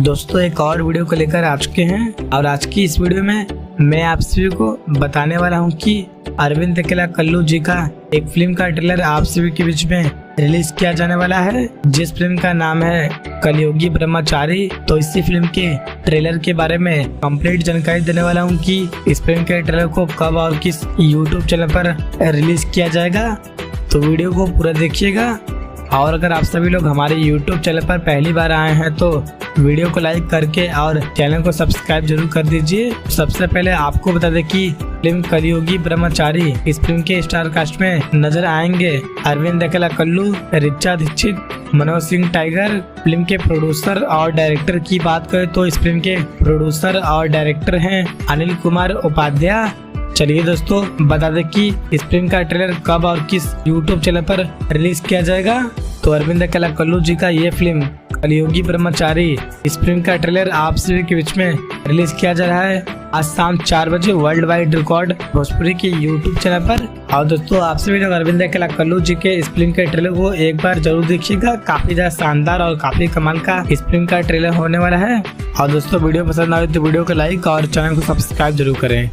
दोस्तों एक और वीडियो को लेकर आ चुके हैं और आज की इस वीडियो में मैं आप सभी को बताने वाला हूं कि अरविंद अकेला कल्लू जी का एक फिल्म का ट्रेलर आप सभी के बीच में रिलीज किया जाने वाला है, जिस फिल्म का नाम है कलयुगी ब्रह्मचारी। तो इसी फिल्म के ट्रेलर के बारे में कंप्लीट जानकारी देने वाला हूं कि इस फिल्म के ट्रेलर को कब और किस यूट्यूब चैनल पर रिलीज किया जाएगा। तो वीडियो को पूरा देखिएगा और अगर आप सभी लोग हमारे YouTube चैनल पर पहली बार आए हैं तो वीडियो को लाइक करके और चैनल को सब्सक्राइब जरूर कर दीजिए। सबसे पहले आपको बता दें कि फिल्म कलयुगी ब्रह्मचारी, इस फिल्म के स्टार कास्ट में नजर आएंगे अरविंद अकेला कल्लू, ऋचा दीक्षित, मनोज सिंह टाइगर। फिल्म के प्रोड्यूसर और डायरेक्टर की बात करें तो इस फिल्म के प्रोड्यूसर और डायरेक्टर हैं अनिल कुमार उपाध्याय। चलिए दोस्तों बता दें कि इस फिल्म का ट्रेलर कब और किस यूट्यूब चैनल पर रिलीज किया जाएगा। तो अरविंद अकेला कल्लू जी का ये फिल्म कलयुगी ब्रह्मचारी, इस फिल्म का ट्रेलर आप सभी के बीच में रिलीज किया जा रहा है आज शाम 4 बजे वर्ल्ड वाइड रिकॉर्ड भोजपुरी के यूट्यूब चैनल पर। और दोस्तों आप सभी लोग अरविंद अकेला कल्लू जी के इस फिल्म के ट्रेलर को एक बार जरूर देखिएगा, काफी ज्यादा शानदार और काफी कमाल का इस फिल्म का ट्रेलर होने वाला है। और दोस्तों वीडियो पसंद आए तो वीडियो को लाइक और चैनल को सब्सक्राइब जरूर करें।